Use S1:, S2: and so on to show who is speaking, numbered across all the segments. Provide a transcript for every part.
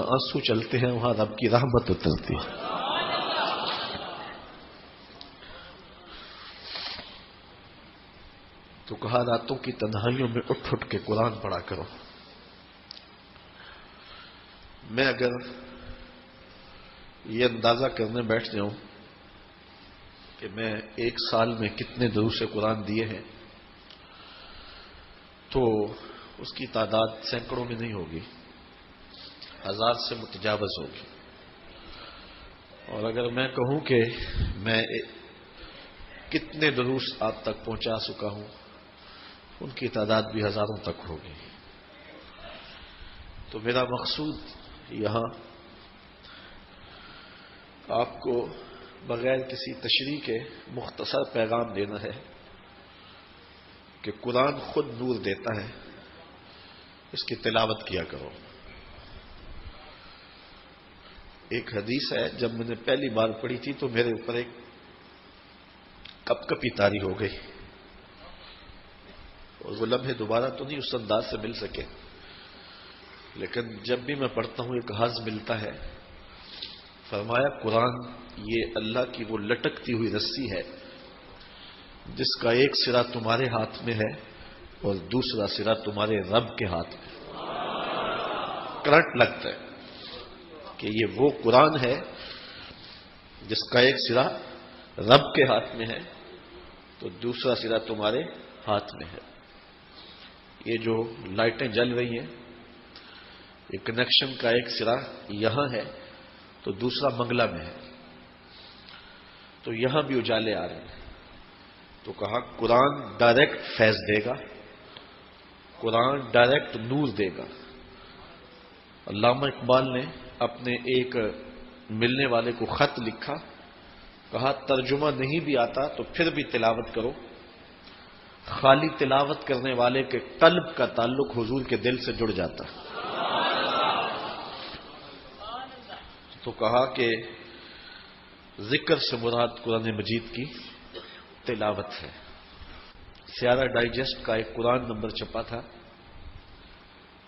S1: آنسو چلتے ہیں وہاں رب کی رحمت اترتی ہے. تو کہا راتوں کی تنہائیوں میں اٹھ اٹھ کے قرآن پڑھا کرو. میں اگر یہ اندازہ کرنے بیٹھ جاؤں کہ میں ایک سال میں کتنے دروس قرآن دیے ہیں تو اس کی تعداد سینکڑوں میں نہیں ہوگی، 1000 سے متجاوز ہوگی. اور اگر میں کہوں کہ میں کتنے دروس آپ تک پہنچا چکا ہوں ان کی تعداد بھی ہزاروں تک ہوگی. تو میرا مقصود یہاں آپ کو بغیر کسی تشریح کے مختصر پیغام دینا ہے کہ قرآن خود نور دیتا ہے، اس کی تلاوت کیا کرو. ایک حدیث ہے، جب میں نے پہلی بار پڑھی تھی تو میرے اوپر ایک کپ کپی طاری ہو گئی اور وہ لمحے دوبارہ تو نہیں اس انداز سے مل سکے، لیکن جب بھی میں پڑھتا ہوں ایک حظ ملتا ہے. فرمایا قرآن یہ اللہ کی وہ لٹکتی ہوئی رسی ہے جس کا ایک سرا تمہارے ہاتھ میں ہے اور دوسرا سرا تمہارے رب کے ہاتھ میں. کرنٹ لگتا ہے کہ یہ وہ قرآن ہے جس کا ایک سرا رب کے ہاتھ میں ہے تو دوسرا سرا تمہارے ہاتھ میں ہے. یہ جو لائٹیں جل رہی ہیں، یہ کنیکشن کا ایک سرا یہاں ہے تو دوسرا منگلہ میں ہے، تو یہاں بھی اجالے آ رہے ہیں. تو کہا قرآن ڈائریکٹ فیض دے گا، قرآن ڈائریکٹ نور دے گا. علامہ اقبال نے اپنے ایک ملنے والے کو خط لکھا، کہا ترجمہ نہیں بھی آتا تو پھر بھی تلاوت کرو، خالی تلاوت کرنے والے کے قلب کا تعلق حضور کے دل سے جڑ جاتا. تو کہا کہ ذکر سے مراد قرآن مجید کی تلاوت ہے. سیارہ ڈائجسٹ کا ایک قرآن نمبر چھپا تھا،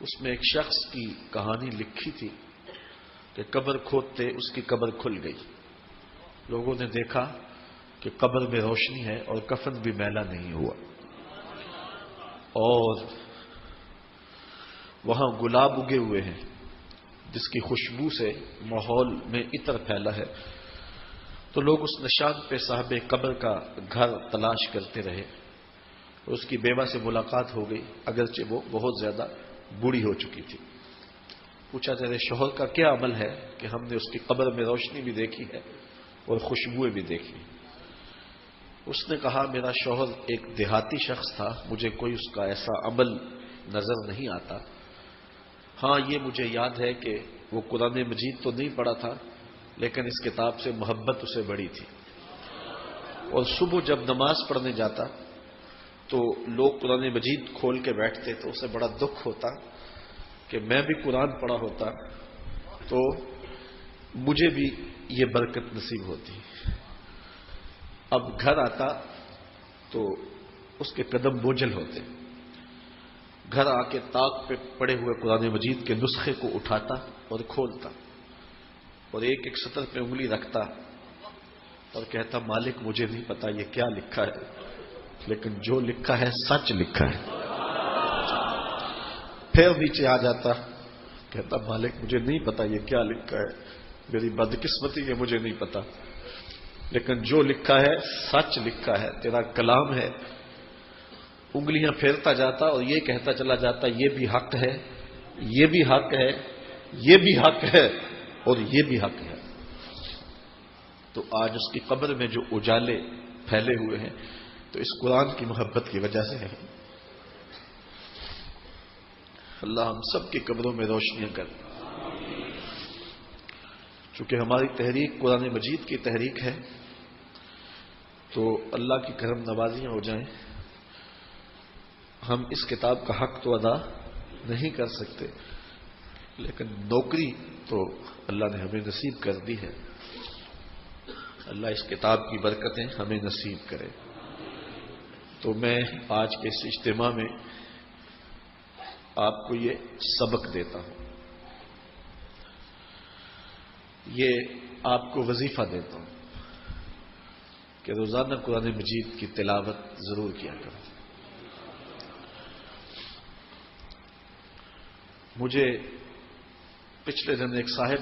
S1: اس میں ایک شخص کی کہانی لکھی تھی کہ قبر کھودتے اس کی قبر کھل گئی. لوگوں نے دیکھا کہ قبر میں روشنی ہے اور کفن بھی میلا نہیں ہوا، اور وہاں گلاب اگے ہوئے ہیں جس کی خوشبو سے ماحول میں عطر پھیلا ہے. تو لوگ اس نشان پہ صاحب قبر کا گھر تلاش کرتے رہے. اس کی بیوہ سے ملاقات ہو گئی، اگرچہ وہ بہت زیادہ بوڑھی ہو چکی تھی. پوچھا تیرے شوہر کا کیا عمل ہے کہ ہم نے اس کی قبر میں روشنی بھی دیکھی ہے اور خوشبوئیں بھی دیکھی. اس نے کہا میرا شوہر ایک دیہاتی شخص تھا، مجھے کوئی اس کا ایسا عمل نظر نہیں آتا. ہاں یہ مجھے یاد ہے کہ وہ قرآن مجید تو نہیں پڑھا تھا لیکن اس کتاب سے محبت اسے بڑی تھی، اور صبح جب نماز پڑھنے جاتا تو لوگ قرآن مجید کھول کے بیٹھتے تو اسے بڑا دکھ ہوتا کہ میں بھی قرآن پڑھا ہوتا تو مجھے بھی یہ برکت نصیب ہوتی. اب گھر آتا تو اس کے قدم بوجھل ہوتے. گھر آ کے طاق پہ پڑے ہوئے قرآن مجید کے نسخے کو اٹھاتا اور کھولتا اور ایک ایک سطر پہ انگلی رکھتا اور کہتا مالک مجھے نہیں پتا یہ کیا لکھا ہے، لیکن جو لکھا ہے سچ لکھا ہے. پھر نیچے آ جاتا، کہتا مالک مجھے نہیں پتا یہ کیا لکھا ہے، میری بدقسمتی ہے مجھے نہیں پتا، لیکن جو لکھا ہے سچ لکھا ہے، تیرا کلام ہے. انگلیاں پھیرتا جاتا اور یہ کہتا چلا جاتا یہ بھی حق ہے، یہ بھی حق ہے، یہ بھی حق ہے اور یہ بھی حق ہے. تو آج اس کی قبر میں جو اجالے پھیلے ہوئے ہیں تو اس قرآن کی محبت کی وجہ سے ہے. اللہ ہم سب کی قبروں میں روشنیاں کر. چونکہ ہماری تحریک قرآن مجید کی تحریک ہے تو اللہ کی کرم نوازیاں ہو جائیں. ہم اس کتاب کا حق تو ادا نہیں کر سکتے لیکن نوکری تو اللہ نے ہمیں نصیب کر دی ہے. اللہ اس کتاب کی برکتیں ہمیں نصیب کرے. تو میں آج کے اس اجتماع میں آپ کو یہ سبق دیتا ہوں. یہ آپ کو وظیفہ دیتا ہوں کہ روزانہ قرآن مجید کی تلاوت ضرور کیا کرو. مجھے پچھلے دن ایک صاحب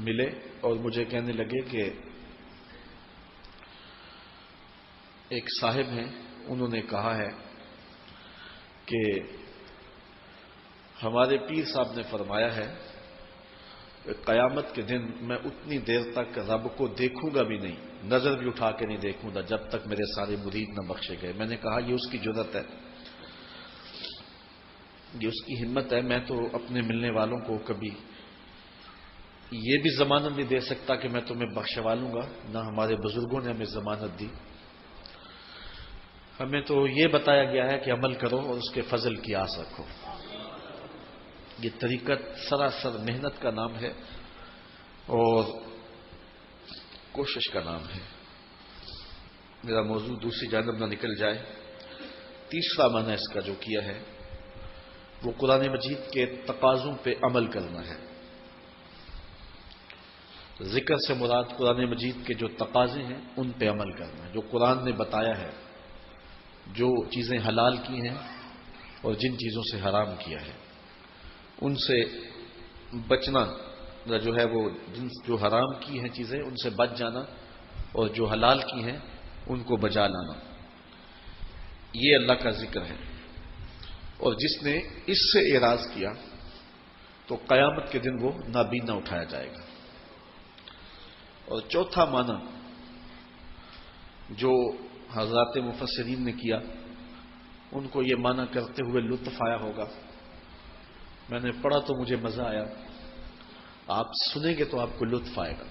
S1: ملے اور مجھے کہنے لگے کہ ایک صاحب ہیں، انہوں نے کہا ہے کہ ہمارے پیر صاحب نے فرمایا ہے کہ قیامت کے دن میں اتنی دیر تک رب کو دیکھوں گا بھی نہیں، نظر بھی اٹھا کے نہیں دیکھوں گا جب تک میرے سارے مرید نہ بخشے گئے. میں نے کہا یہ اس کی جرأت ہے، یہ اس کی ہمت ہے. میں تو اپنے ملنے والوں کو کبھی یہ بھی ضمانت نہیں دے سکتا کہ میں تمہیں بخشوا لوں گا، نہ ہمارے بزرگوں نے ہمیں ضمانت دی. ہمیں تو یہ بتایا گیا ہے کہ عمل کرو اور اس کے فضل کی آس رکھو. یہ طریقت سراسر محنت کا نام ہے اور کوشش کا نام ہے. میرا موضوع دوسری جانب نہ نکل جائے. تیسرا معنی اس کا جو کیا ہے وہ قرآن مجید کے تقاضوں پہ عمل کرنا ہے. ذکر سے مراد قرآن مجید کے جو تقاضے ہیں ان پہ عمل کرنا ہے. جو قرآن نے بتایا ہے، جو چیزیں حلال کی ہیں اور جن چیزوں سے حرام کیا ہے ان سے بچنا، جو ہے وہ جو حرام کی ہیں چیزیں ان سے بچ جانا اور جو حلال کی ہیں ان کو بجا لانا، یہ اللہ کا ذکر ہے. اور جس نے اس سے اعراض کیا تو قیامت کے دن وہ نابینا اٹھایا جائے گا. اور چوتھا معنی جو حضرات مفسرین نے کیا ان کو یہ معنی کرتے ہوئے لطف آیا ہوگا. میں نے پڑھا تو مجھے مزہ آیا، آپ سنیں گے تو آپ کو لطف آئے گا.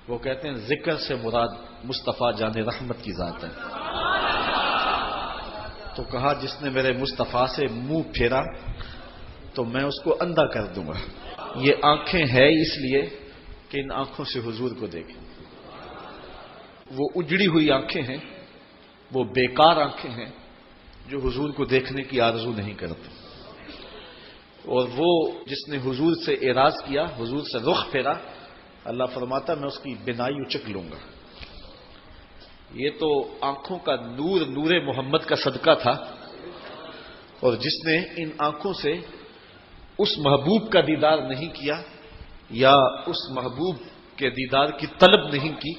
S1: وہ کہتے ہیں ذکر سے مراد مصطفیٰ جان رحمت کی ذات ہے. تو کہا جس نے میرے مصطفیٰ سے منہ پھیرا تو میں اس کو اندھا کر دوں گا. یہ آنکھیں ہیں اس لیے کہ ان آنکھوں سے حضور کو دیکھیں. وہ اجڑی ہوئی آنکھیں ہیں، وہ بیکار آنکھیں ہیں جو حضور کو دیکھنے کی آرزو نہیں کرتی. اور وہ جس نے حضور سے اعراض کیا، حضور سے رخ پھیرا، اللہ فرماتا میں اس کی بینائی اچک لوں گا. یہ تو آنکھوں کا نور، نور محمد کا صدقہ تھا. اور جس نے ان آنکھوں سے اس محبوب کا دیدار نہیں کیا یا اس محبوب کے دیدار کی طلب نہیں کی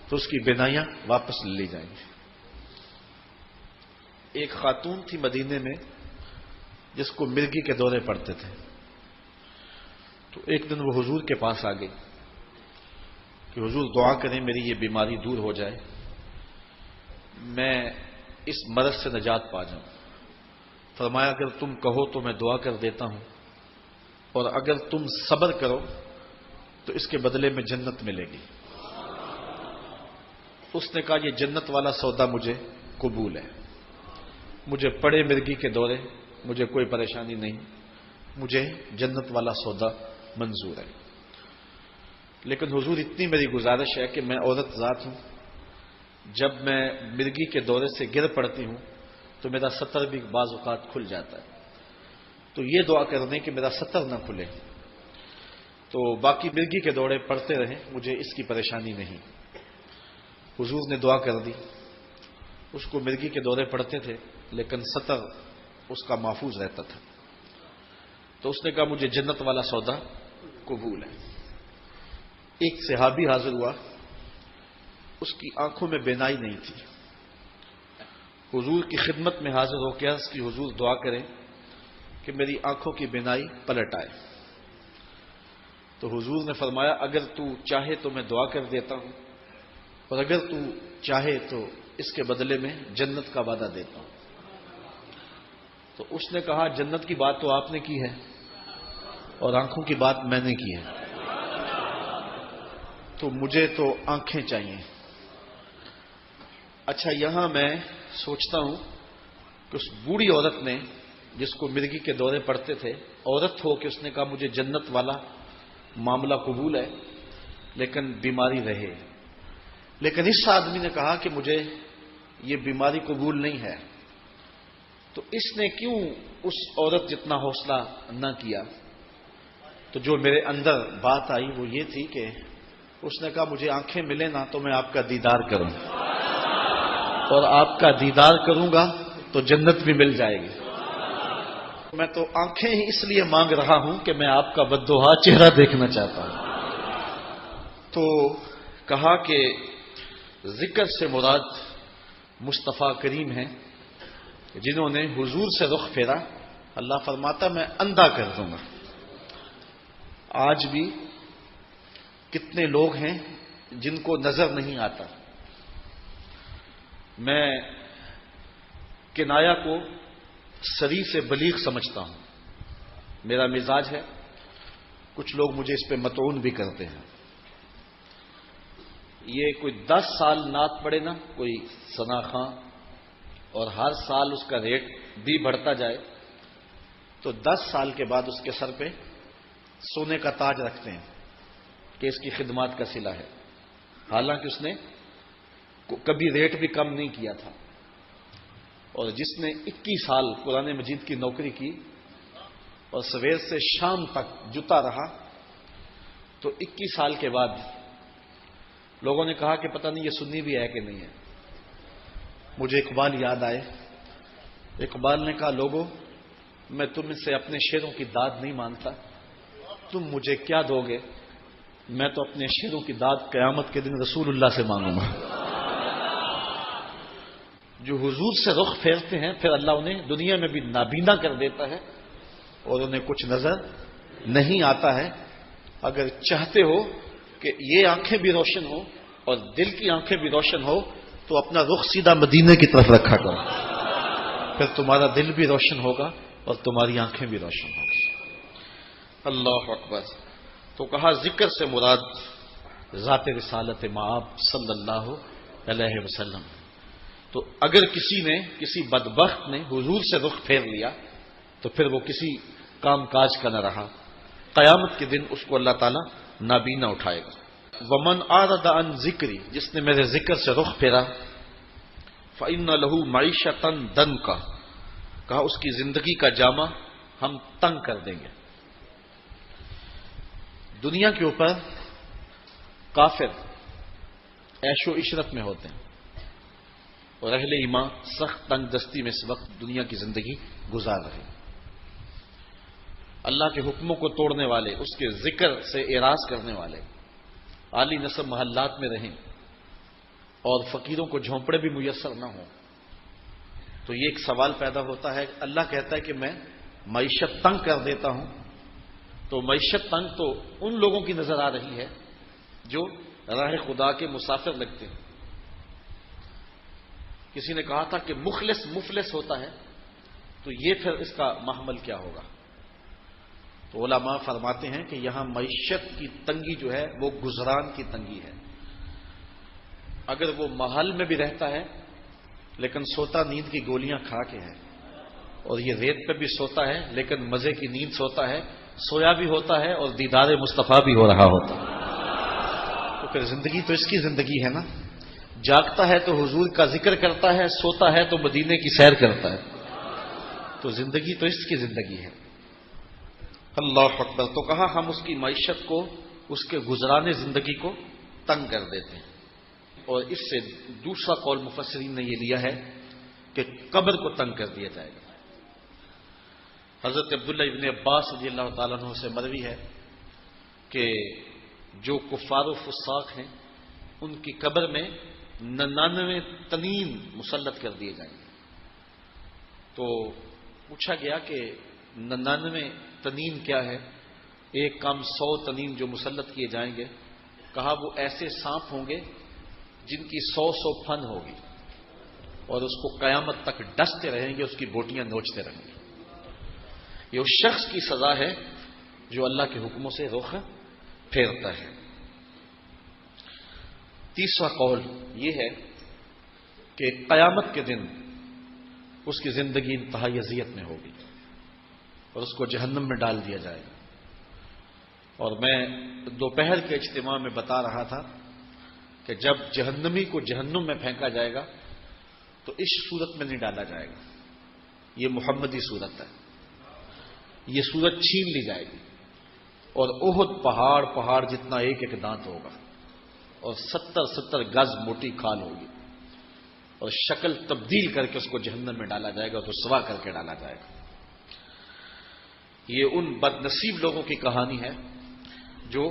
S1: تو اس کی بینائیاں واپس لے لی جائیں گی. ایک خاتون تھی مدینے میں جس کو مرگی کے دورے پڑتے تھے. تو ایک دن وہ حضور کے پاس آ گئی کہ حضور دعا کریں میری یہ بیماری دور ہو جائے، میں اس مرض سے نجات پا جاؤں. فرمایا اگر تم کہو تو میں دعا کر دیتا ہوں، اور اگر تم صبر کرو تو اس کے بدلے میں جنت ملے گی. اس نے کہا یہ جنت والا سودا مجھے قبول ہے. مجھے پڑے مرگی کے دورے، مجھے کوئی پریشانی نہیں، مجھے جنت والا سودا منظور ہے. لیکن حضور اتنی میری گزارش ہے کہ میں عورت ذات ہوں، جب میں مرگی کے دورے سے گر پڑتی ہوں تو میرا ستر بھی بعض اوقات کھل جاتا ہے. تو یہ دعا کر دیں کہ میرا ستر نہ کھلے، تو باقی مرگی کے دورے پڑتے رہیں، مجھے اس کی پریشانی نہیں. حضور نے دعا کر دی. اس کو مرگی کے دورے پڑتے تھے لیکن ستر اس کا محفوظ رہتا تھا. تو اس نے کہا مجھے جنت والا سودا قبول ہے. ایک صحابی حاضر ہوا، اس کی آنکھوں میں بینائی نہیں تھی. حضور کی خدمت میں حاضر ہو کے عرض کی حضور دعا کریں کہ میری آنکھوں کی بینائی پلٹ آئے. تو حضور نے فرمایا اگر تو چاہے تو میں دعا کر دیتا ہوں، اور اگر تو چاہے تو اس کے بدلے میں جنت کا وعدہ دیتا ہوں. تو اس نے کہا جنت کی بات تو آپ نے کی ہے اور آنکھوں کی بات میں نے کی ہے، تو مجھے تو آنکھیں چاہیے. اچھا یہاں میں سوچتا ہوں کہ اس بوڑھی عورت نے جس کو مرگی کے دورے پڑتے تھے، عورت ہو کہ اس نے کہا مجھے جنت والا معاملہ قبول ہے لیکن بیماری رہے. لیکن اس آدمی نے کہا کہ مجھے یہ بیماری قبول نہیں ہے. تو اس نے کیوں اس عورت جتنا حوصلہ نہ کیا تو جو میرے اندر بات آئی وہ یہ تھی کہ اس نے کہا مجھے آنکھیں ملے نا تو میں آپ کا دیدار کروں، اور آپ کا دیدار کروں گا تو جنت بھی مل جائے گی۔ میں تو آنکھیں ہی اس لیے مانگ رہا ہوں کہ میں آپ کا بددعا چہرہ دیکھنا چاہتا ہوں۔ تو کہا کہ ذکر سے مراد مصطفیٰ کریم ہیں جنہوں نے حضور سے رخ پھیرا، اللہ فرماتا میں اندھا کر دوں گا۔ آج بھی کتنے لوگ ہیں جن کو نظر نہیں آتا۔ میں کنایا کو صریح سے بلیغ سمجھتا ہوں، میرا مزاج ہے، کچھ لوگ مجھے اس پہ مطعون بھی کرتے ہیں۔ یہ کوئی 10 سال نعت پڑے نا کوئی ثنا خاں، اور ہر سال اس کا ریٹ بھی بڑھتا جائے، تو 10 سال کے بعد اس کے سر پہ سونے کا تاج رکھتے ہیں کہ اس کی خدمات کا صلہ ہے، حالانکہ اس نے کبھی ریٹ بھی کم نہیں کیا تھا۔ اور جس نے 21 سال قرآن مجید کی نوکری کی اور سویر سے شام تک جتا رہا، تو 21 سال کے بعد لوگوں نے کہا کہ پتہ نہیں یہ سنی بھی ہے کہ نہیں ہے۔ مجھے اقبال یاد آئے۔ اقبال نے کہا لوگوں، میں تم سے اپنے شعروں کی داد نہیں مانگتا، تم مجھے کیا دو گے؟ میں تو اپنے شعروں کی داد قیامت کے دن رسول اللہ سے مانگوں گا۔ جو حضور سے رخ پھیرتے ہیں پھر اللہ انہیں دنیا میں بھی نابینا کر دیتا ہے اور انہیں کچھ نظر نہیں آتا ہے۔ اگر چاہتے ہو کہ یہ آنکھیں بھی روشن ہو اور دل کی آنکھیں بھی روشن ہو تو اپنا رخ سیدھا مدینے کی طرف رکھا کرو، پھر تمہارا دل بھی روشن ہوگا اور تمہاری آنکھیں بھی روشن ہوگی۔ اللہ اکبر۔ تو کہا ذکر سے مراد ذات رسالت مآب صلی اللہ علیہ وسلم۔ تو اگر کسی نے، کسی بدبخت نے حضور سے رخ پھیر لیا تو پھر وہ کسی کام کاج کا نہ رہا، قیامت کے دن اس کو اللہ تعالیٰ نابینا اٹھائے گا۔ ومن اعرض عن ذکری، جس نے میرے ذکر سے رخ پھیرا، فإن له معیشۃ ضنکا، کہا اس کی زندگی کا جامہ ہم تنگ کر دیں گے۔ دنیا کے اوپر کافر عیش و عشرت میں ہوتے ہیں اور اہل ایمان سخت تنگ دستی میں اس وقت دنیا کی زندگی گزار رہے ہیں۔ اللہ کے حکموں کو توڑنے والے، اس کے ذکر سے اعراض کرنے والے عالی نسب محلات میں رہیں اور فقیروں کو جھونپڑے بھی میسر نہ ہوں، تو یہ ایک سوال پیدا ہوتا ہے۔ اللہ کہتا ہے کہ میں معیشت تنگ کر دیتا ہوں، تو معیشت تنگ تو ان لوگوں کی نظر آ رہی ہے جو راہ خدا کے مسافر لگتے ہیں۔ کسی نے کہا تھا کہ مخلص مفلس ہوتا ہے، تو یہ پھر اس کا محمل کیا ہوگا؟ تو علماء فرماتے ہیں کہ یہاں معیشت کی تنگی جو ہے وہ گزران کی تنگی ہے۔ اگر وہ محل میں بھی رہتا ہے لیکن سوتا نیند کی گولیاں کھا کے ہے، اور یہ ریت پہ بھی سوتا ہے لیکن مزے کی نیند سوتا ہے، سویا بھی ہوتا ہے اور دیدار مصطفیٰ بھی ہو رہا ہوتا ہے، تو پھر زندگی تو اس کی زندگی ہے نا۔ جاگتا ہے تو حضور کا ذکر کرتا ہے، سوتا ہے تو مدینے کی سیر کرتا ہے، تو زندگی تو اس کی زندگی ہے۔ اللہ اکبر۔ تو کہا ہم اس کی معیشت کو، اس کے گزرانے زندگی کو تنگ کر دیتے ہیں۔ اور اس سے دوسرا قول مفسرین نے یہ لیا ہے کہ قبر کو تنگ کر دیا جائے گا۔ حضرت عبداللہ ابن عباس رضی اللہ تعالیٰ عنہ سے مروی ہے کہ جو کفار و فساق ہیں ان کی قبر میں 99 تنین مسلط کر دیے جائیں گے۔ تو پوچھا گیا کہ 99 تنین کیا ہے؟ ایک کم 100 تنین جو مسلط کیے جائیں گے، کہا وہ ایسے سانپ ہوں گے جن کی 100 پھن ہوگی اور اس کو قیامت تک ڈستے رہیں گے، اس کی بوٹیاں نوچتے رہیں گے۔ یہ اس شخص کی سزا ہے جو اللہ کے حکموں سے رخ پھیرتا ہے۔ تیسرا قول یہ ہے کہ قیامت کے دن اس کی زندگی انتہائی اذیت میں ہوگی اور اس کو جہنم میں ڈال دیا جائے گا۔ اور میں دوپہر کے اجتماع میں بتا رہا تھا کہ جب جہنمی کو جہنم میں پھینکا جائے گا تو اس صورت میں نہیں ڈالا جائے گا، یہ محمدی صورت ہے، یہ صورت چھین لی جائے گی اور احد پہاڑ جتنا ایک ایک دانت ہوگا، اور 70 گز موٹی کھال ہوگی، اور شکل تبدیل کر کے اس کو جہنم میں ڈالا جائے گا، تو سوا کر کے ڈالا جائے گا۔ یہ ان بد نصیب لوگوں کی کہانی ہے جو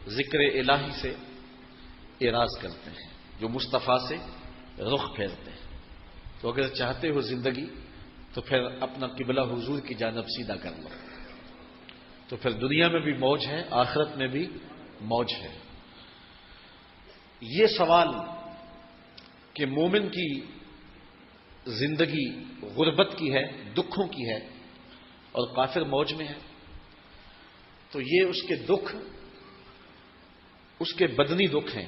S1: ذکر الہی سے اعراض کرتے ہیں، جو مصطفیٰ سے رخ پھیرتے ہیں۔ تو اگر چاہتے ہو زندگی تو پھر اپنا قبلہ حضور کی جانب سیدھا کر لو، تو پھر دنیا میں بھی موج ہے، آخرت میں بھی موج ہے۔ یہ سوال کہ مومن کی زندگی غربت کی ہے، دکھوں کی ہے، اور کافر موج میں ہے، تو یہ اس کے دکھ، اس کے بدنی دکھ ہیں،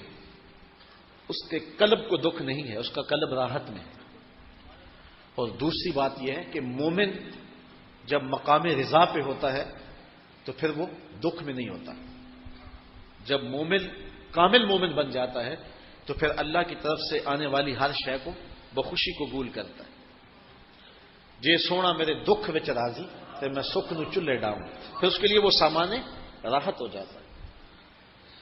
S1: اس کے قلب کو دکھ نہیں ہے، اس کا قلب راحت میں ہے۔ اور دوسری بات یہ ہے کہ مومن جب مقام رضا پہ ہوتا ہے تو پھر وہ دکھ میں نہیں ہوتا۔ جب مومن کامل مومن بن جاتا ہے تو پھر اللہ کی طرف سے آنے والی ہر شے کو بخوشی قبول کرتا ہے۔ جے سونا میرے دکھ وچ راضی تے میں سکھ نو چلے ڈاؤں، پھر اس کے لیے وہ سامان راحت ہو جاتا ہے۔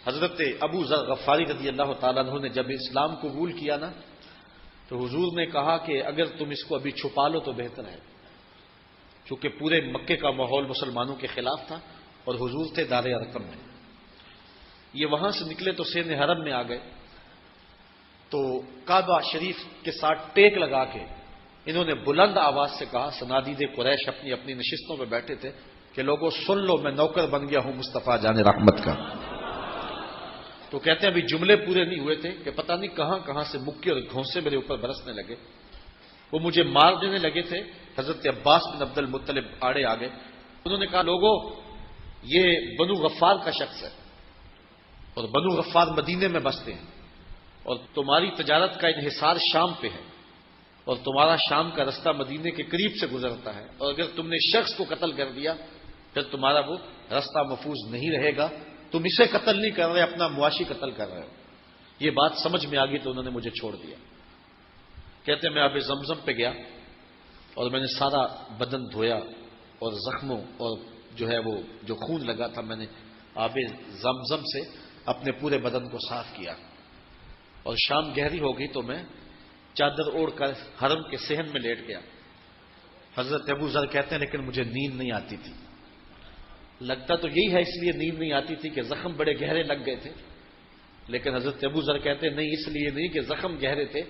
S1: حضرت ابو ذر غفاری رضی اللہ تعالیٰ عنہ نے جب اسلام قبول کیا نا، تو حضور نے کہا کہ اگر تم اس کو ابھی چھپا لو تو بہتر ہے، چونکہ پورے مکے کا ماحول مسلمانوں کے خلاف تھا اور حضور تھے دار ارقم میں۔ یہ وہاں سے نکلے تو سین حرم میں آ گئے، تو کعبہ شریف کے ساتھ ٹیک لگا کے انہوں نے بلند آواز سے کہا، صنادید قریش اپنی اپنی نشستوں پہ بیٹھے تھے، کہ لوگوں سن لو، میں نوکر بن گیا ہوں مصطفیٰ جان رحمت کا۔ تو کہتے ہیں ابھی جملے پورے نہیں ہوئے تھے کہ پتہ نہیں کہاں کہاں سے مکے اور گھونسے میرے اوپر برسنے لگے، وہ مجھے مار دینے لگے تھے۔ حضرت عباس بن عبد المطلب آڑے آ گئے، انہوں نے کہا لوگوں یہ بنو غفار کا شخص ہے، اور بنو غفار مدینے میں بستے ہیں، اور تمہاری تجارت کا انحصار شام پہ ہے، اور تمہارا شام کا رستہ مدینے کے قریب سے گزرتا ہے، اور اگر تم نے شخص کو قتل کر دیا پھر تمہارا وہ رستہ محفوظ نہیں رہے گا، تم اسے قتل نہیں کر رہے، اپنا مواشی قتل کر رہے ہو۔ یہ بات سمجھ میں آ گئی تو انہوں نے مجھے چھوڑ دیا۔ کہتے ہیں میں آب زمزم پہ گیا اور میں نے سارا بدن دھویا، اور زخموں اور جو ہے وہ جو خون لگا تھا میں نے آب زمزم سے اپنے پورے بدن کو صاف کیا، اور شام گہری ہو گئی تو میں چادر اوڑھ کر حرم کے صحن میں لیٹ گیا۔ حضرت ابو ذر کہتے ہیں لیکن مجھے نیند نہیں آتی تھی۔ لگتا تو یہی ہے اس لیے نیند نہیں آتی تھی کہ زخم بڑے گہرے لگ گئے تھے، لیکن حضرت ابو ذر کہتے ہیں نہیں، اس لیے نہیں کہ زخم گہرے تھے،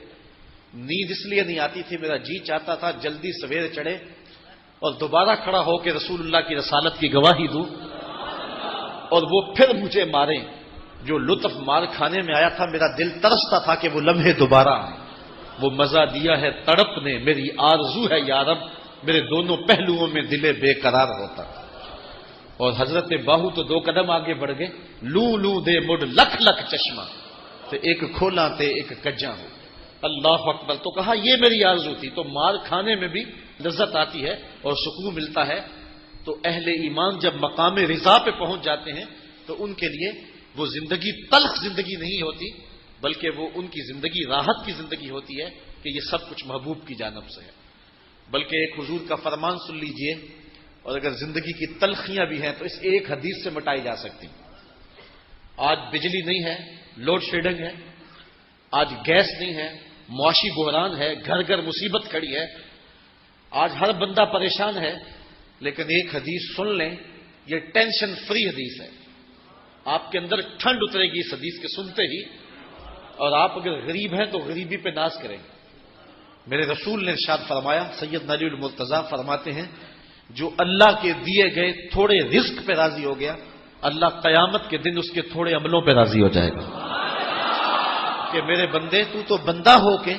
S1: نیند اس لیے نہیں آتی تھی، میرا جی چاہتا تھا جلدی سویر چڑھے اور دوبارہ کھڑا ہو کے رسول اللہ کی رسالت کی گواہی دوں، اور وہ پھر مجھے ماریں۔ جو لطف مار کھانے میں آیا تھا، میرا دل ترستا تھا کہ وہ لمحے دوبارہ آئیں۔ وہ مزہ دیا ہے تڑپ نے، میری آرزو ہے یا رب، میرے دونوں پہلوؤں میں دل بے قرار ہوتا۔ اور حضرت باہو تو 2 قدم آگے بڑھ گئے، لوں لوں دے مڈ لکھ لکھ چشمہ، تے ایک کھولا تے ایک کجا ہو۔ اللہ اکبر۔ تو کہا یہ میری آرزو تھی۔ تو مار کھانے میں بھی لذت آتی ہے اور سکون ملتا ہے۔ تو اہل ایمان جب مقام رضا پہ پہنچ جاتے ہیں تو ان کے لیے وہ زندگی تلخ زندگی نہیں ہوتی، بلکہ وہ ان کی زندگی راحت کی زندگی ہوتی ہے کہ یہ سب کچھ محبوب کی جانب سے ہے۔ بلکہ ایک حضور کا فرمان سن لیجئے، اور اگر زندگی کی تلخیاں بھی ہیں تو اس ایک حدیث سے مٹائی جا سکتی۔ آج بجلی نہیں ہے، لوڈ شیڈنگ ہے، آج گیس نہیں ہے، معاشی بحران ہے، گھر گھر مصیبت کھڑی ہے، آج ہر بندہ پریشان ہے، لیکن ایک حدیث سن لیں، یہ ٹینشن فری حدیث ہے۔ آپ کے اندر ٹھنڈ اترے گی اس حدیث کے سنتے ہی، اور آپ اگر غریب ہیں تو غریبی پہ ناز کریں گے۔ میرے رسول نے ارشاد فرمایا، سید علی المرتضیٰ فرماتے ہیں، جو اللہ کے دیے گئے تھوڑے رزق پہ راضی ہو گیا، اللہ قیامت کے دن اس کے تھوڑے عملوں پہ راضی ہو جائے گا۔ کہ میرے بندے، تو بندہ ہو کے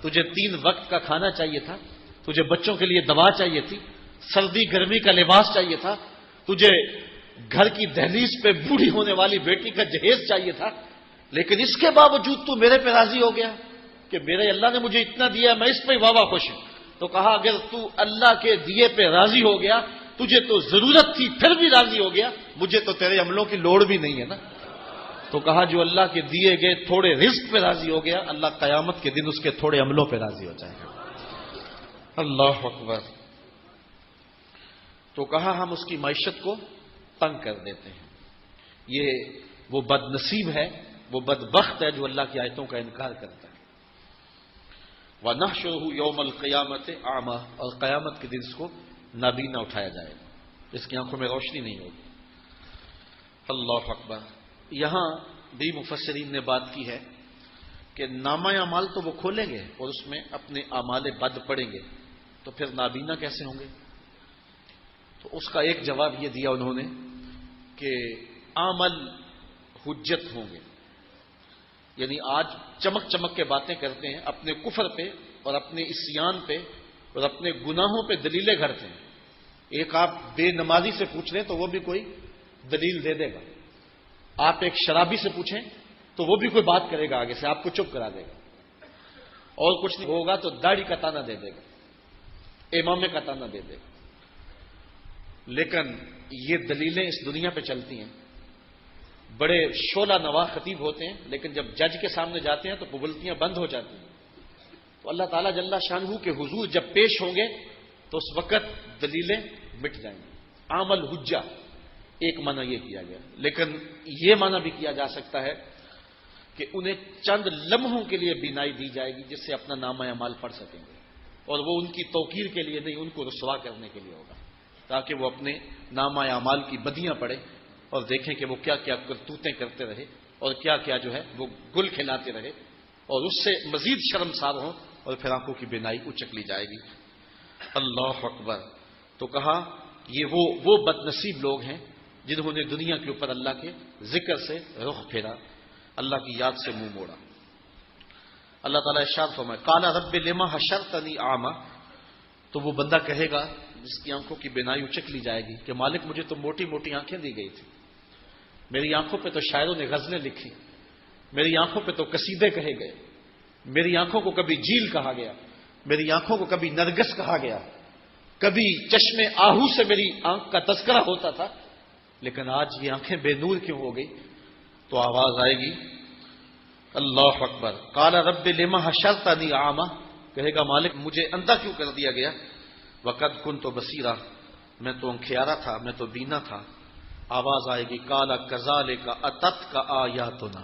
S1: تجھے 3 وقت کا کھانا چاہیے تھا، تجھے بچوں کے لیے دوا چاہیے تھی، سردی گرمی کا لباس چاہیے تھا، تجھے گھر کی دہلیز پہ بوڑھی ہونے والی بیٹی کا جہیز چاہیے تھا، لیکن اس کے باوجود تو میرے پہ راضی ہو گیا کہ میرے اللہ نے مجھے اتنا دیا، میں اس پہ واہ خوش ہوں۔ تو کہا اگر تو اللہ کے دیے پہ راضی ہو گیا، تجھے تو ضرورت تھی پھر بھی راضی ہو گیا، مجھے تو تیرے عملوں کی لوڑ بھی نہیں ہے نا۔ تو کہا جو اللہ کے دیے گئے تھوڑے رزق پہ راضی ہو گیا، اللہ قیامت کے دن اس کے تھوڑے عملوں پہ راضی ہو جائے گا۔ اللہ اکبر۔ تو کہا ہم اس کی معیشت کو تنگ کر دیتے ہیں، یہ وہ بد نصیب ہے، وہ بدبخت ہے جو اللہ کی آیتوں کا انکار کرتا ہے۔ وَنَحْشُرُهُ يَوْمَ الْقِيَامَةِ أَعْمَى، اور قیامت کے دن اس کو نابینا اٹھایا جائے گا، اس کی آنکھوں میں روشنی نہیں ہوگی۔ اللہ اکبر۔ یہاں بھی مفسرین نے بات کی ہے کہ نامہ اعمال تو وہ کھولیں گے اور اس میں اپنے اعمال بد پڑیں گے، تو پھر نابینا کیسے ہوں گے؟ تو اس کا ایک جواب یہ دیا انہوں نے کہ عمل حجت ہوں گے، یعنی آج چمک چمک کے باتیں کرتے ہیں، اپنے کفر پہ اور اپنے عصیان پہ اور اپنے گناہوں پہ دلیلیں گھڑتے ہیں۔ ایک آپ بے نمازی سے پوچھ لیں تو وہ بھی کوئی دلیل دے دے گا، آپ ایک شرابی سے پوچھیں تو وہ بھی کوئی بات کرے گا آگے سے، آپ کو چپ کرا دے گا، اور کچھ نہیں ہوگا تو داڑھی کا تانا دے دے گا، امامے کا تانا دے دے گا۔ لیکن یہ دلیلیں اس دنیا پہ چلتی ہیں، بڑے شعلہ نوا خطیب ہوتے ہیں، لیکن جب جج کے سامنے جاتے ہیں تو پبلتیاں بند ہو جاتی ہیں۔ تو اللہ تعالیٰ جل شانہ کے حضور جب پیش ہوں گے تو اس وقت دلیلیں مٹ جائیں گی۔ عمل حجہ ایک معنی یہ کیا گیا، لیکن یہ معنی بھی کیا جا سکتا ہے کہ انہیں چند لمحوں کے لیے بینائی دی جائے گی جس سے اپنا نامہ اعمال پڑھ سکیں گے، اور وہ ان کی توقیر کے لیے نہیں، ان کو رسوا کرنے کے لیے ہوگا، تاکہ وہ اپنے نامہ اعمال کی بدیاں پڑھیں اور دیکھیں کہ وہ کیا کیا کرتوتیں کرتے رہے اور کیا کیا جو ہے وہ گل کھلاتے رہے، اور اس سے مزید شرمسار ہوں، اور پھر آنکھوں کی بینائی اچک لی جائے گی۔ اللہ اکبر۔ تو کہا یہ وہ بد نصیب لوگ ہیں جنہوں نے دنیا کے اوپر اللہ کے ذکر سے رخ پھیرا، اللہ کی یاد سے منہ موڑا۔ اللہ تعالیٰ ارشاد فرمائے قال رب لما حشرتنی اعمی، تو وہ بندہ کہے گا جس کی آنکھوں کی بینائی اچک لی جائے گی کہ مالک مجھے تو موٹی موٹی آنکھیں دی گئی تھی، میری آنکھوں پہ تو شاعروں نے غزلیں لکھی، میری آنکھوں پہ تو قصیدے کہے گئے، میری آنکھوں کو کبھی جیل کہا گیا، میری آنکھوں کو کبھی نرگس کہا گیا، کبھی چشمے آہو سے میری آنکھ کا تذکرہ ہوتا تھا، لیکن آج یہ آنکھیں بے نور کیوں ہو گئی؟ تو آواز آئے گی اللہ اکبر قال رب لما حشرتنی اعمی، کہے گا مالک مجھے اندھا کیوں کر دیا گیا، وقد کنت بصیرا، میں تو انکھیارا تھا، میں تو بینا تھا۔ آواز آئے گی قال کذالک اتتک آیاتنا،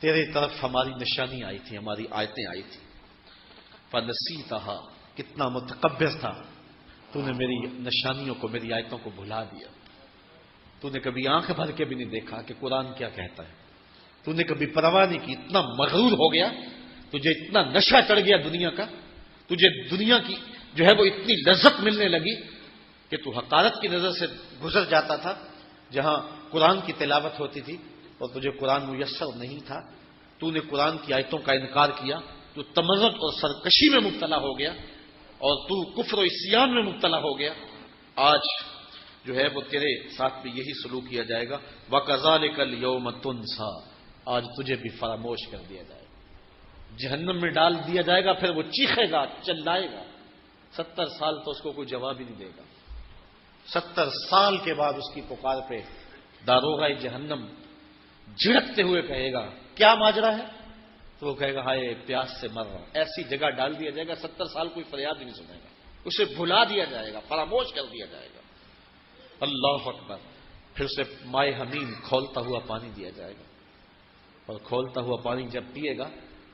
S1: تیرے طرف ہماری نشانی آئی تھی، ہماری آیتیں آئی تھی، فنسیتھا، کتنا متکبر تھا تو نے میری نشانیوں کو، میری آیتوں کو بھلا دیا، تو نے کبھی آنکھ بھر کے بھی نہیں دیکھا کہ قرآن کیا کہتا ہے، تو نے کبھی پرواہ نہیں کی، اتنا مغرور ہو گیا، تجھے اتنا نشہ چڑھ گیا دنیا کا، تجھے دنیا کی جو ہے وہ اتنی لذت ملنے لگی کہ تو حقارت کی نظر سے گزر جاتا تھا جہاں قرآن کی تلاوت ہوتی تھی اور تجھے قرآن میسر نہیں تھا، تو نے قرآن کی آیتوں کا انکار کیا، تو تمرد اور سرکشی میں مبتلا ہو گیا اور تو کفر و عصیان میں مبتلا ہو گیا۔ آج جو ہے وہ تیرے ساتھ بھی یہی سلوک کیا جائے گا، وَكَذَلِكَ الْيَوْمَ تُنْسَى، آج تجھے بھی فراموش کر دیا جائے گا، جہنم میں ڈال دیا جائے گا، پھر وہ چیخے گا، چلائے گا، 70 سال تو اس کو کوئی جواب ہی نہیں دے گا۔ 70 سال کے بعد اس کی پکار پہ داروغہ جہنم جھڑکتے ہوئے کہے گا کیا ماجرا ہے؟ تو وہ کہے گا ہائے پیاس سے مر رہا، ایسی جگہ ڈال دیا جائے گا 70 سال کوئی فریاد ہی نہیں سنے گا، اسے بھلا دیا جائے گا، فراموش کر دیا جائے گا۔ اللہ اکبر۔ پھر اسے مائے حمیم کھولتا ہوا پانی دیا جائے گا، اور کھولتا ہوا پانی جب پیے گا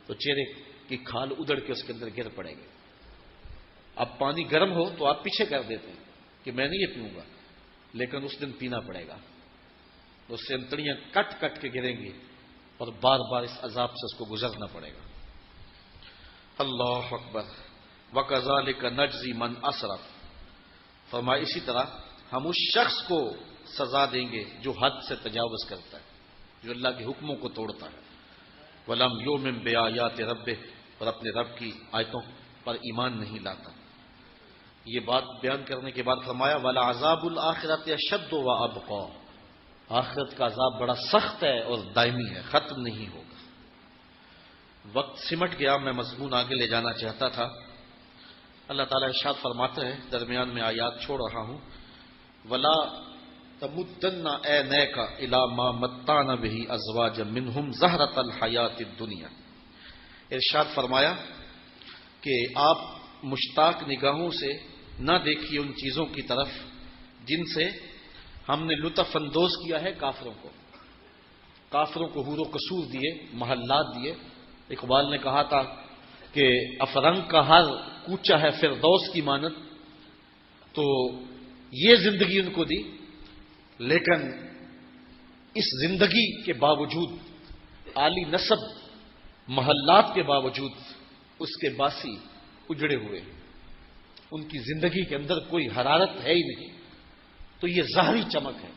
S1: تو چہرے کی کھال ادڑ کے اس کے اندر گر پڑے گی۔ اب پانی گرم ہو تو آپ پیچھے کر دیتے ہیں کہ میں نہیں یہ پیوں گا، لیکن اس دن پینا پڑے گا، اس سے انتڑیاں کٹ کٹ کے گریں گی اور بار بار اس عذاب سے اس کو گزرنا پڑے گا۔ اللہ اکبر۔ وَكَذَلِكَ نَجْزِي مَنْ أَسْرَفَ، فرمایا اسی طرح ہم اس شخص کو سزا دیں گے جو حد سے تجاوز کرتا ہے، جو اللہ کے حکموں کو توڑتا ہے، وَلَمْ يُؤْمِنْ بِآيَاتِ رَبِّهِ، اور اپنے رب کی آیتوں پر ایمان نہیں لاتا۔ یہ بات بیان کرنے کے بعد فرمایا وَلَعَذَابُ الْآخِرَةِ أَشَدُّ وَأَبْقَىٰ، آخرت کا عذاب بڑا سخت ہے اور دائمی ہے، ختم نہیں ہوگا۔ وقت سمٹ گیا، میں مضمون آگے لے جانا چاہتا تھا۔ اللہ تعالیٰ ارشاد فرماتا ہے، درمیان میں آیات چھوڑ رہا ہوں، وَلَا تَمُدَّنَّ عَيْنَيْكَ إِلَىٰ مَا مَتَّعْنَا بِهِ أَزْوَاجًا مِّنْهُمْ زَهْرَةَ الْحَيَاةِ الدُّنْيَا، ارشاد فرمایا کہ آپ مشتاق نگاہوں سے نہ دیکھیے ان چیزوں کی طرف جن سے ہم نے لطف اندوز کیا ہے کافروں کو، کافروں کو حور و قصور دیے، محلات دیے۔ اقبال نے کہا تھا کہ افرنگ کا ہر کوچہ ہے فردوس کی مانند، تو یہ زندگی ان کو دی، لیکن اس زندگی کے باوجود، عالی نسب محلات کے باوجود، اس کے باسی اجڑے ہوئے، ان کی زندگی کے اندر کوئی حرارت ہے ہی نہیں۔ تو یہ ظاہری چمک ہے۔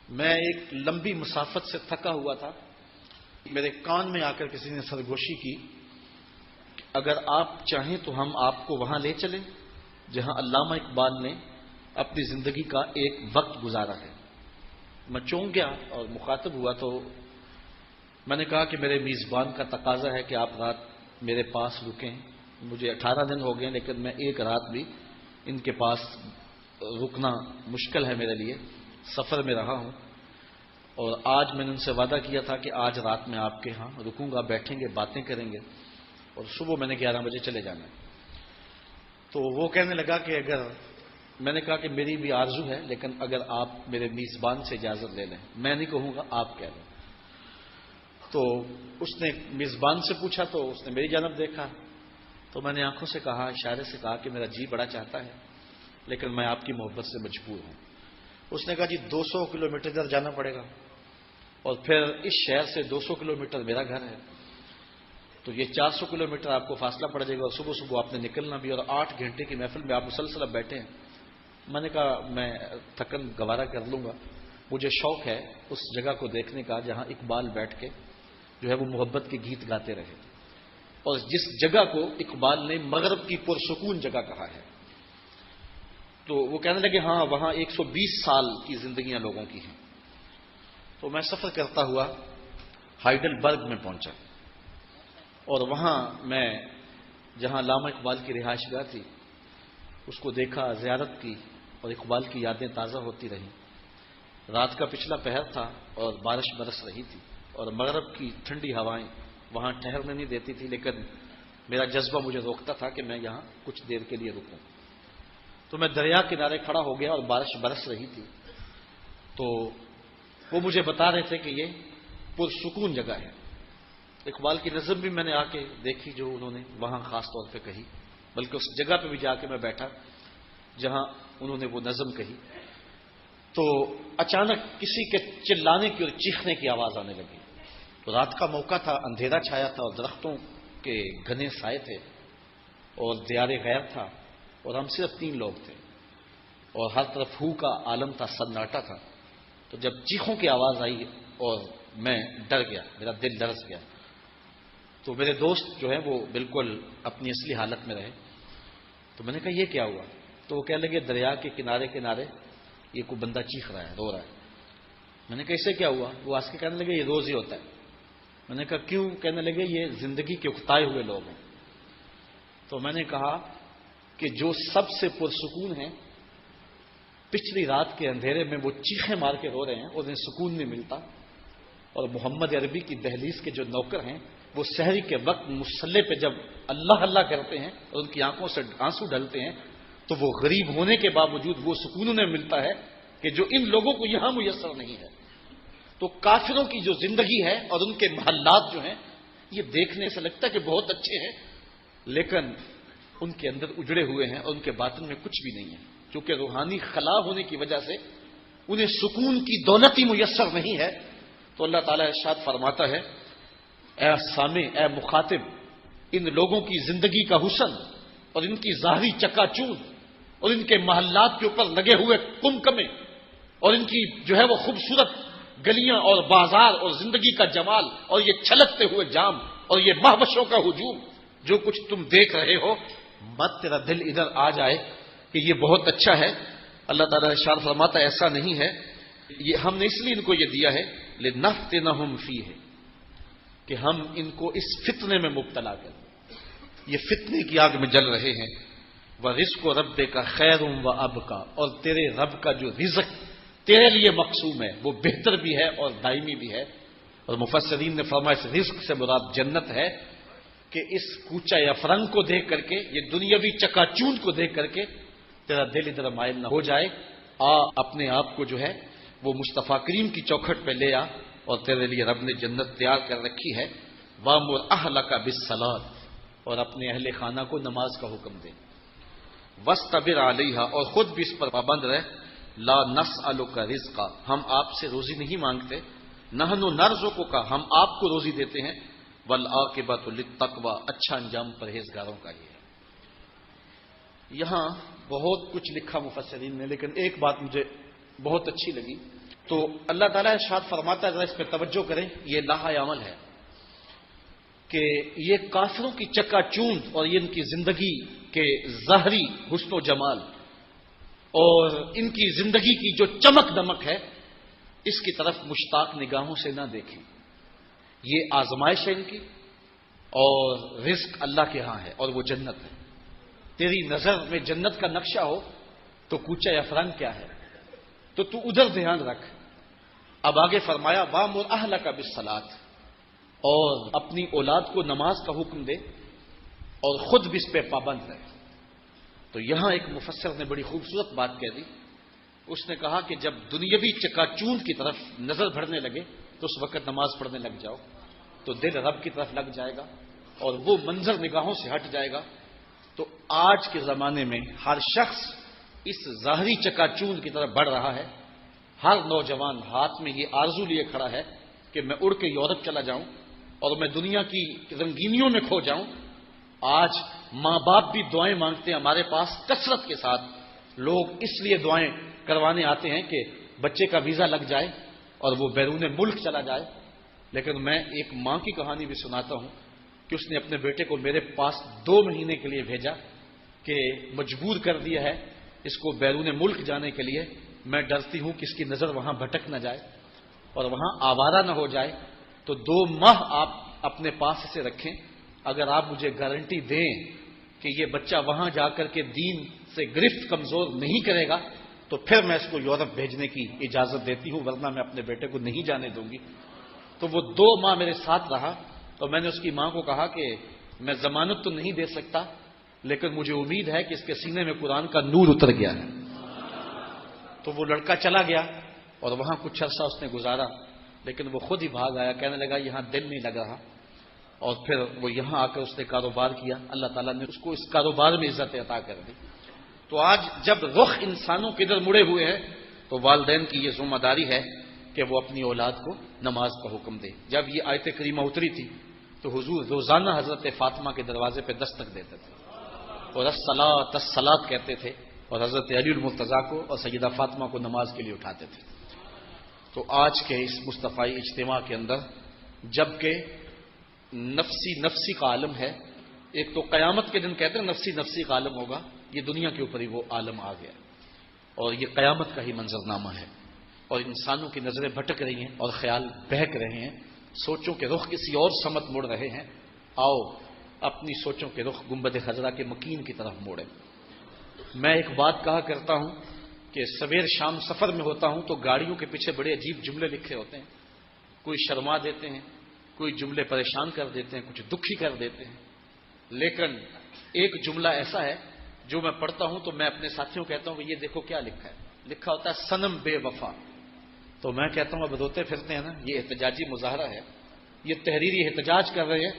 S1: میں ایک لمبی مسافت سے تھکا ہوا تھا، میرے کان میں آ کر کسی نے سرگوشی کی کہ اگر آپ چاہیں تو ہم آپ کو وہاں لے چلیں جہاں علامہ اقبال نے اپنی زندگی کا ایک وقت گزارا ہے۔ میں چونک گیا اور مخاطب ہوا تو میں نے کہا کہ میرے میزبان کا تقاضا ہے کہ آپ رات میرے پاس رکیں۔ مجھے 18 دن ہو گئے لیکن میں ایک رات بھی ان کے پاس رکنا مشکل ہے میرے لیے، سفر میں رہا ہوں، اور آج میں نے ان سے وعدہ کیا تھا کہ آج رات میں آپ کے ہاں رکوں گا، بیٹھیں گے، باتیں کریں گے، اور صبح میں نے 11 بجے چلے جانا ہے۔ تو وہ کہنے لگا کہ اگر، میں نے کہا کہ میری بھی آرزو ہے، لیکن اگر آپ میرے میزبان سے اجازت لے لیں، میں نہیں کہوں گا، آپ کہہ لیں۔ تو اس نے میزبان سے پوچھا تو اس نے میری جانب دیکھا، تو میں نے آنکھوں سے کہا، اشارے سے کہا کہ میرا جی بڑا چاہتا ہے لیکن میں آپ کی محبت سے مجبور ہوں۔ اس نے کہا جی 200 کلومیٹر ادھر جانا پڑے گا، اور پھر اس شہر سے 200 کلومیٹر میرا گھر ہے، تو یہ 400 کلومیٹر آپ کو فاصلہ پڑ جائے گا، اور صبح صبح آپ نے نکلنا بھی، اور 8 گھنٹے کی محفل میں آپ مسلسل اب بیٹھے ہیں۔ میں نے کہا میں تھکن گوارا کر لوں گا، مجھے شوق ہے اس جگہ کو دیکھنے کا جہاں اقبال بیٹھ کے جو ہے وہ محبت کے گیت گاتے رہے، اور جس جگہ کو اقبال نے مغرب کی پرسکون جگہ کہا ہے۔ تو وہ کہنے لگے ہاں وہاں 120 سال کی زندگیاں لوگوں کی ہیں۔ تو میں سفر کرتا ہوا ہائیڈل برگ میں پہنچا، اور وہاں میں جہاں علامہ اقبال کی رہائش گاہ تھی اس کو دیکھا، زیارت کی، اور اقبال کی یادیں تازہ ہوتی رہیں۔ رات کا پچھلا پہر تھا اور بارش برس رہی تھی، اور مغرب کی ٹھنڈی ہوائیں وہاں ٹھہرنے نہیں دیتی تھی، لیکن میرا جذبہ مجھے روکتا تھا کہ میں یہاں کچھ دیر کے لیے رکوں۔ تو میں دریا کنارے کھڑا ہو گیا اور بارش برس رہی تھی، تو وہ مجھے بتا رہے تھے کہ یہ پرسکون جگہ ہے۔ اقبال کی نظم بھی میں نے آ کے دیکھی جو انہوں نے وہاں خاص طور پہ کہی، بلکہ اس جگہ پہ بھی جا کے میں بیٹھا جہاں انہوں نے وہ نظم کہی، تو اچانک کسی کے چلانے کی اور چیخنے کی آواز آنے لگی۔ تو رات کا موقع تھا، اندھیرا چھایا تھا، اور درختوں کے گھنے سائے تھے، اور دیار غیر تھا، اور ہم صرف 3 لوگ تھے، اور ہر طرف ہو کا عالم تھا، سناٹا تھا۔ تو جب چیخوں کی آواز آئی اور میں ڈر گیا، میرا دل لرز گیا، تو میرے دوست جو ہیں وہ بالکل اپنی اصلی حالت میں رہے۔ تو میں نے کہا یہ کیا ہوا؟ تو وہ کہنے لگے دریا کے کنارے کنارے یہ کوئی بندہ چیخ رہا ہے، رو رہا ہے۔ میں نے کہا اس سے کیا ہوا؟ وہ آس کے کہنے لگے یہ روز ہی ہوتا ہے۔ میں نے کہا کیوں؟ کہنے لگے یہ زندگی کے اکتائے ہوئے لوگ ہیں۔ تو میں نے کہا کہ جو سب سے پرسکون ہیں، پچھلی رات کے اندھیرے میں وہ چیخیں مار کے رو رہے ہیں، انہیں سکون نہیں ملتا، اور محمد عربی کی دہلیز کے جو نوکر ہیں وہ سحری کے وقت مصلے پہ جب اللہ اللہ کرتے ہیں اور ان کی آنکھوں سے آنسو ڈلتے ہیں، تو وہ غریب ہونے کے باوجود وہ سکون انہیں ملتا ہے کہ جو ان لوگوں کو یہاں میسر نہیں ہے۔ تو کافروں کی جو زندگی ہے اور ان کے محلات جو ہیں، یہ دیکھنے سے لگتا ہے کہ بہت اچھے ہیں، لیکن ان کے اندر اجڑے ہوئے ہیں اور ان کے باطن میں کچھ بھی نہیں ہے، کیونکہ روحانی خلا ہونے کی وجہ سے انہیں سکون کی دولت ہی میسر نہیں ہے۔ تو اللہ تعالیٰ ارشاد فرماتا ہے، اے سامع، اے مخاطب، ان لوگوں کی زندگی کا حسن اور ان کی ظاہری چکا چوند اور ان کے محلات کے اوپر لگے ہوئے کمکمے اور ان کی جو ہے وہ خوبصورت گلیاں اور بازار اور زندگی کا جمال اور یہ چھلکتے ہوئے جام اور یہ مہوشوں کا ہجوم جو کچھ تم دیکھ رہے ہو، مت تیرا دل ادھر آ جائے کہ یہ بہت اچھا ہے۔ اللہ تعالیٰ ارشاد فرماتا ایسا نہیں ہے، یہ ہم نے اس لیے ان کو یہ دیا ہے لنفتنہم فیہ، کہ ہم ان کو اس فتنے میں مبتلا کریں، یہ فتنے کی آگ میں جل رہے ہیں۔ وَرِزْقُ رَبِّكَ خَيْرٌ وَأَبْقَىٰ، اور تیرے رب کا جو رزق تیرے لیے مقسوم ہے وہ بہتر بھی ہے اور دائمی بھی ہے۔ اور مفسرین نے فرمایا اس رزق سے مراد جنت ہے، کہ اس کوچہ یا فرنگ کو دیکھ کر کے، یہ دنیاوی چکا چوند کو دیکھ کر کے تیرا دل ادھر مائل نہ ہو جائے، اپنے آپ کو جو ہے وہ مصطفیٰ کریم کی چوکھٹ پہ لے آ، اور تیرے لیے رب نے جنت تیار کر رکھی ہے۔ وَأْمُرْ أَهْلَكَ بِالصَّلَاةِ، اور اپنے اہل خانہ کو نماز کا حکم دے۔ وَاسْتَبِرْ عَلَيْهَا، اور خود بھی اس پر پابند رہ۔ لَا نَسْأَلُكَ رِزْقًا، ہم آپ سے روزی نہیں مانگتے۔ نَحْنُ نَرْزُقُكَ، ہم آپ کو روزی دیتے ہیں۔ وَالْعَاقِبَةُ لِلتَّقْوَىٰ، اچھا انجام پرہیزگاروں کا ہی ہے۔ یہاں بہت کچھ لکھا مفسرین نے، لیکن ایک بات مجھے بہت اچھی لگی۔ تو اللہ تعالیٰ ارشاد فرماتا ہے، ذرا اس پہ توجہ کریں، یہ لاہ عمل ہے کہ یہ کافروں کی چکا چوند اور یہ ان کی زندگی کے ظاہری حسن و جمال اور ان کی زندگی کی جو چمک دمک ہے، اس کی طرف مشتاق نگاہوں سے نہ دیکھیں۔ یہ آزمائش ہے ان کی، اور رزق اللہ کے ہاں ہے، اور وہ جنت ہے۔ تیری نظر میں جنت کا نقشہ ہو تو کوچہ افرنگ کیا ہے، تو تو ادھر دھیان رکھ۔ اب آگے فرمایا وَأْمُرْ أَهْلَكَ بِالصَّلَاةِ، اور اپنی اولاد کو نماز کا حکم دے اور خود بھی اس پہ پابند رہے۔ تو یہاں ایک مفسر نے بڑی خوبصورت بات کہہ دی، اس نے کہا کہ جب دنیاوی چکا چوند کی طرف نظر بڑھنے لگے تو اس وقت نماز پڑھنے لگ جاؤ، تو دل رب کی طرف لگ جائے گا اور وہ منظر نگاہوں سے ہٹ جائے گا۔ تو آج کے زمانے میں ہر شخص اس ظاہری چکا چوند کی طرف بڑھ رہا ہے۔ ہر نوجوان ہاتھ میں یہ آرزو لیے کھڑا ہے کہ میں اڑ کے یورپ چلا جاؤں اور میں دنیا کی رنگینیوں میں کھو جاؤں۔ آج ماں باپ بھی دعائیں مانگتے ہیں ہمارے پاس کثرت کے ساتھ، لوگ اس لیے دعائیں کروانے آتے ہیں کہ بچے کا ویزا لگ جائے اور وہ بیرون ملک چلا جائے۔ لیکن میں ایک ماں کی کہانی بھی سناتا ہوں کہ اس نے اپنے بیٹے کو میرے پاس 2 مہینے کے لیے بھیجا کہ مجبور کر دیا ہے اس کو بیرون ملک جانے کے لیے، میں ڈرتی ہوں کہ اس کی نظر وہاں بھٹک نہ جائے اور وہاں آوارہ نہ ہو جائے، تو 2 ماہ آپ اپنے پاس اسے رکھیں۔ اگر آپ مجھے گارنٹی دیں کہ یہ بچہ وہاں جا کر کے دین سے گرفت کمزور نہیں کرے گا تو پھر میں اس کو یورپ بھیجنے کی اجازت دیتی ہوں، ورنہ میں اپنے بیٹے کو نہیں جانے دوں گی۔ تو وہ 2 ماہ میرے ساتھ رہا، تو میں نے اس کی ماں کو کہا کہ میں ضمانت تو نہیں دے سکتا، لیکن مجھے امید ہے کہ اس کے سینے میں قرآن کا نور اتر گیا ہے۔ تو وہ لڑکا چلا گیا اور وہاں کچھ عرصہ اس نے گزارا، لیکن وہ خود ہی بھاگ آیا، کہنے لگا یہاں دل نہیں لگ رہا، اور پھر وہ یہاں آ کر اس نے کاروبار کیا۔ اللہ تعالیٰ نے اس کو اس کاروبار میں عزت عطا کر دی۔ تو آج جب رخ انسانوں کے ادھر مڑے ہوئے ہیں تو والدین کی یہ ذمہ داری ہے کہ وہ اپنی اولاد کو نماز کا حکم دے۔ جب یہ آیت کریمہ اتری تھی تو حضور روزانہ حضرت فاطمہ کے دروازے پہ دستک دیتے تھے اور الصلاۃ الصلاۃ کہتے تھے، اور حضرت علی المرتضیٰ کو اور سیدہ فاطمہ کو نماز کے لیے اٹھاتے تھے۔ تو آج کے اس مصطفی اجتماع کے اندر جبکہ نفسی کا عالم ہے، ایک تو قیامت کے دن کہتے ہیں نفسی کا عالم ہوگا، یہ دنیا کے اوپر ہی وہ عالم آ گیا، اور یہ قیامت کا ہی منظرنامہ ہے، اور انسانوں کی نظریں بھٹک رہی ہیں اور خیال بہک رہے ہیں، سوچوں کے رخ کسی اور سمت مڑ رہے ہیں۔ آؤ اپنی سوچوں کے رخ گنبد خضرا کے مکین کی طرف موڑیں۔ میں ایک بات کہا کرتا ہوں کہ سویر شام سفر میں ہوتا ہوں تو گاڑیوں کے پیچھے بڑے عجیب جملے لکھے ہوتے ہیں، کوئی شرما دیتے ہیں، کوئی جملے پریشان کر دیتے ہیں، کچھ دکھی کر دیتے ہیں، لیکن ایک جملہ ایسا ہے جو میں پڑھتا ہوں تو میں اپنے ساتھیوں کو کہتا ہوں کہ یہ دیکھو کیا لکھا ہے، لکھا ہوتا ہے صنم بے وفا۔ تو میں کہتا ہوں اب روتے پھرتے ہیں نا، یہ احتجاجی مظاہرہ ہے، یہ تحریری احتجاج کر رہے ہیں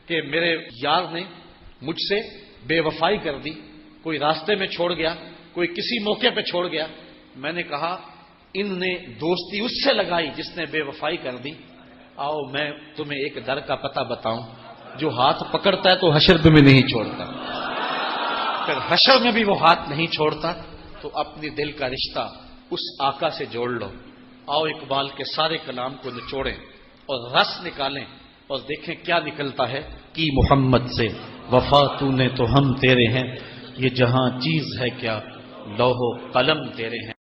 S1: کہ میرے یار نے مجھ سے بے وفائی کر دی، کوئی راستے میں چھوڑ گیا، کوئی کسی موقع پہ چھوڑ گیا۔ میں نے کہا ان نے دوستی اس سے لگائی جس نے بے وفائی کر دی۔ آؤ میں تمہیں ایک در کا پتہ بتاؤں، جو ہاتھ پکڑتا ہے تو حشر میں نہیں چھوڑتا، پھر حشر میں بھی وہ ہاتھ نہیں چھوڑتا، تو اپنی دل کا رشتہ اس آقا سے جوڑ لو۔ آؤ اقبال کے سارے کلام کو نچوڑیں اور رس نکالیں اور دیکھیں کیا نکلتا ہے۔ کی محمد سے وفا تو نے تو ہم تیرے ہیں، یہ جہاں چیز ہے کیا لوح و قلم تیرے ہیں۔